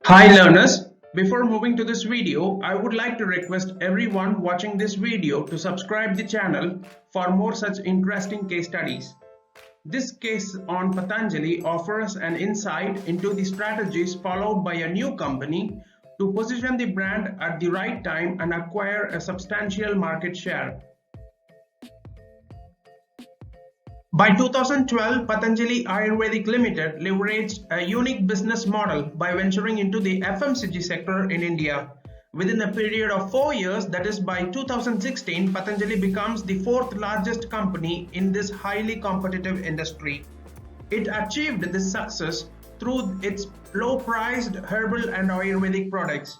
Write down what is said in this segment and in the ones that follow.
Hi learners, before moving to this video, I would like to request everyone watching this video to subscribe the channel for more such interesting case studies. This case on Patanjali offers an insight into the strategies followed by a new company to position the brand at the right time and acquire a substantial market share. By 2012, Patanjali Ayurvedic Limited leveraged a unique business model by venturing into the FMCG sector in India. Within a period of 4 years, that is by 2016, Patanjali becomes the fourth largest company in this highly competitive industry. It achieved this success through its low-priced herbal and Ayurvedic products.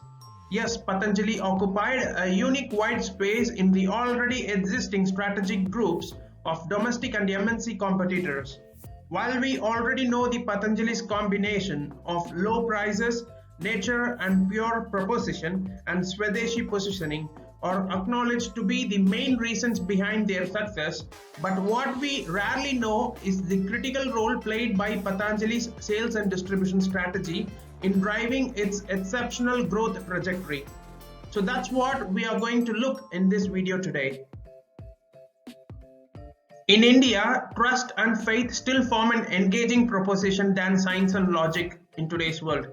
Yes, Patanjali occupied a unique white space in the already existing strategic groups of domestic and MNC competitors. While we already know the Patanjali's combination of low prices, nature and pure proposition, and Swadeshi positioning are acknowledged to be the main reasons behind their success, but what we rarely know is the critical role played by Patanjali's sales and distribution strategy in driving its exceptional growth trajectory. So that's what we are going to look in this video today. In India, trust and faith still form an engaging proposition than science and logic in today's world.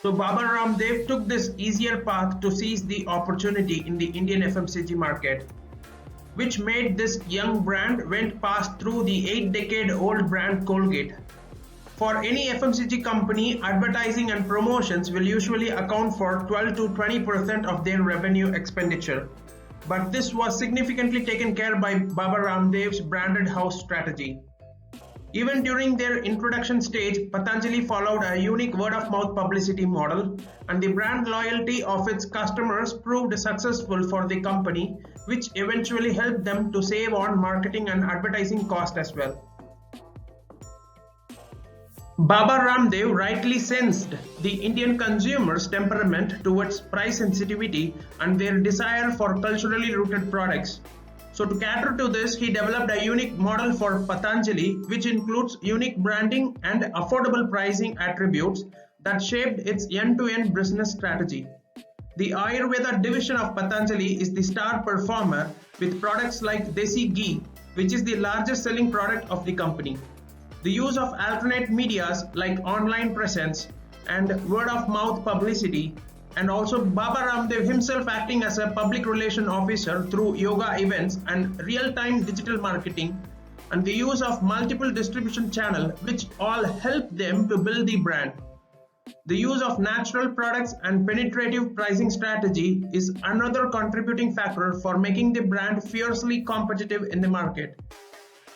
So Baba Ramdev took this easier path to seize the opportunity in the Indian FMCG market, which made this young brand went past through the 8-decade-old brand Colgate. For any FMCG company, advertising and promotions will usually account for 12 to 20% of their revenue expenditure. But this was significantly taken care by Baba Ramdev's branded house strategy. Even during their introduction stage, Patanjali followed a unique word-of-mouth publicity model, and the brand loyalty of its customers proved successful for the company, which eventually helped them to save on marketing and advertising costs as well. Baba Ramdev rightly sensed the Indian consumers' temperament towards price sensitivity and their desire for culturally rooted products. So to cater to this, he developed a unique model for Patanjali, which includes unique branding and affordable pricing attributes that shaped its end-to-end business strategy. The Ayurveda division of Patanjali is the star performer with products like Desi Ghee, which is the largest selling product of the company. The use of alternate medias like online presence and word-of-mouth publicity, and also Baba Ramdev himself acting as a public relation officer through yoga events and real-time digital marketing, and the use of multiple distribution channels, which all help them to build the brand. The use of natural products and penetrative pricing strategy is another contributing factor for making the brand fiercely competitive in the market.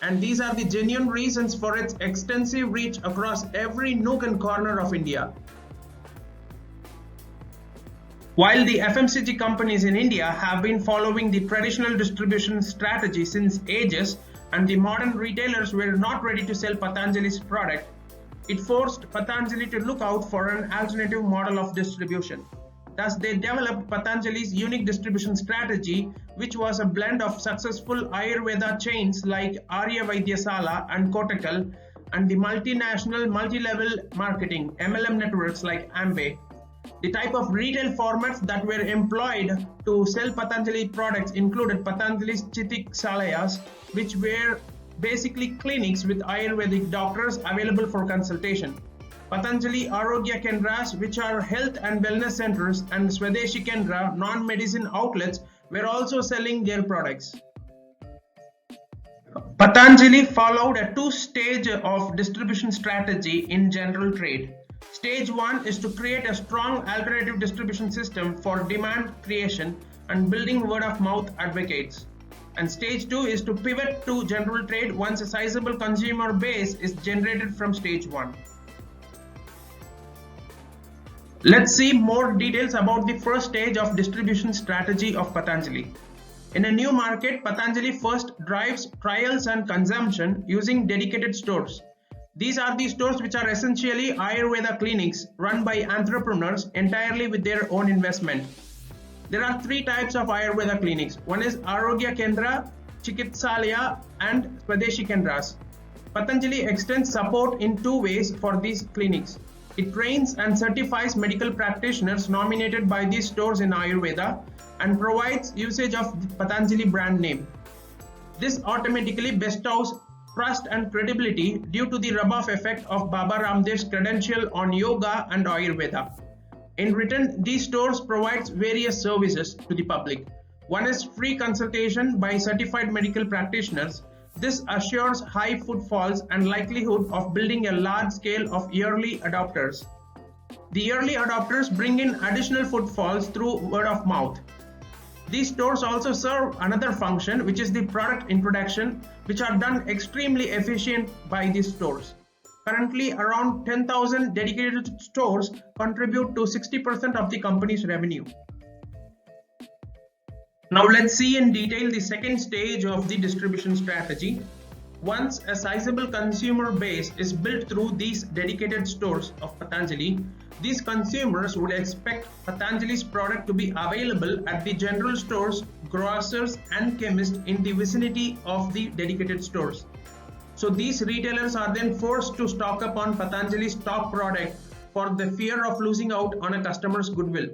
And these are the genuine reasons for its extensive reach across every nook and corner of India. While the FMCG companies in India have been following the traditional distribution strategy since ages, and the modern retailers were not ready to sell Patanjali's product, it forced Patanjali to look out for an alternative model of distribution. Thus, they developed Patanjali's unique distribution strategy, which was a blend of successful Ayurveda chains like Arya Vaidyasala and Kotakal, and the multinational multi-level marketing MLM networks like Amway. The type of retail formats that were employed to sell Patanjali products included Patanjali's Chitikalayas, which were basically clinics with Ayurvedic doctors available for consultation. Patanjali Arogya Kendras, which are health and wellness centers, and Swadeshi Kendra, non-medicine outlets, were also selling their products. Patanjali followed a two-stage of distribution strategy in general trade. Stage 1 is to create a strong alternative distribution system for demand creation and building word-of-mouth advocates. And stage 2 is to pivot to general trade once a sizable consumer base is generated from stage 1. Let's see more details about the first stage of distribution strategy of Patanjali. In a new market, Patanjali first drives trials and consumption using dedicated stores. These are the stores which are essentially Ayurveda clinics run by entrepreneurs entirely with their own investment. There are three types of Ayurveda clinics. One is Arogya Kendra, Chikitsalaya, and Swadeshi Kendras. Patanjali extends support in two ways for these clinics. It trains and certifies medical practitioners nominated by these stores in Ayurveda and provides usage of the Patanjali brand name. This automatically bestows trust and credibility due to the rub-off effect of Baba Ramdev's credential on yoga and Ayurveda. In return, these stores provide various services to the public. One is free consultation by certified medical practitioners. This assures high footfalls and likelihood of building a large scale of early adopters. The early adopters bring in additional footfalls through word of mouth. These stores also serve another function, which is the product introduction, which are done extremely efficient by these stores. Currently, around 10,000 dedicated stores contribute to 60% of the company's revenue. Now let's see in detail the second stage of the distribution strategy. Once a sizable consumer base is built through these dedicated stores of Patanjali, these consumers would expect Patanjali's product to be available at the general stores, grocers and chemists in the vicinity of the dedicated stores. So these retailers are then forced to stock up on Patanjali's top product for the fear of losing out on a customer's goodwill.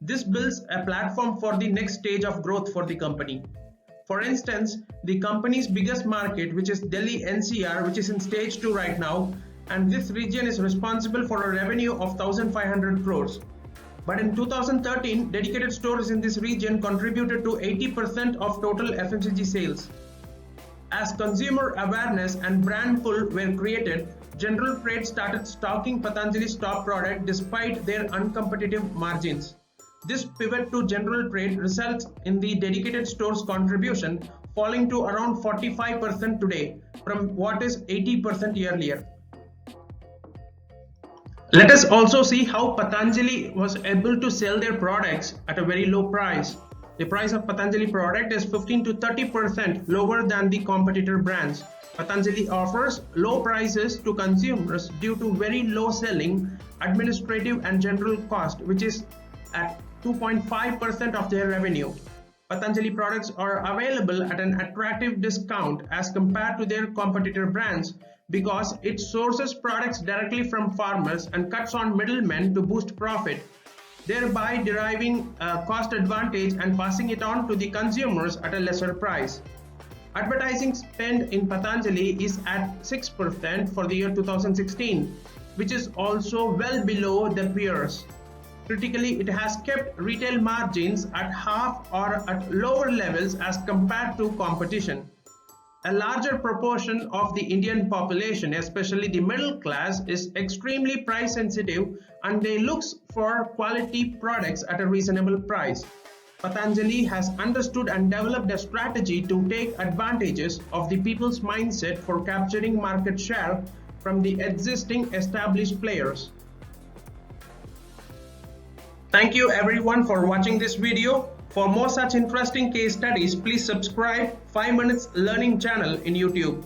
This builds a platform for the next stage of growth for the company. For instance, the company's biggest market, which is Delhi NCR, which is in stage 2 right now, and this region is responsible for a revenue of 1,500 crores. But in 2013, dedicated stores in this region contributed to 80% of total FMCG sales. As consumer awareness and brand pull were created, general trade started stocking Patanjali's top product despite their uncompetitive margins. This pivot to general trade results in the dedicated stores contribution falling to around 45% today from what is 80% earlier. Let us also see how Patanjali was able to sell their products at a very low price. The price of Patanjali product is 15 to 30% lower than the competitor brands. Patanjali offers low prices to consumers due to very low selling, administrative and general cost, which is at 2.5% of their revenue. Patanjali products are available at an attractive discount as compared to their competitor brands because it sources products directly from farmers and cuts on middlemen to boost profit, thereby deriving a cost advantage and passing it on to the consumers at a lesser price. Advertising spend in Patanjali is at 6% for the year 2016, which is also well below the peers. Critically, it has kept retail margins at half or at lower levels as compared to competition. A larger proportion of the Indian population, especially the middle class, is extremely price sensitive and they look for quality products at a reasonable price. Patanjali has understood and developed a strategy to take advantages of the people's mindset for capturing market share from the existing established players. Thank you everyone for watching this video. For more such interesting case studies, please subscribe 5 Minutes Learning channel in YouTube.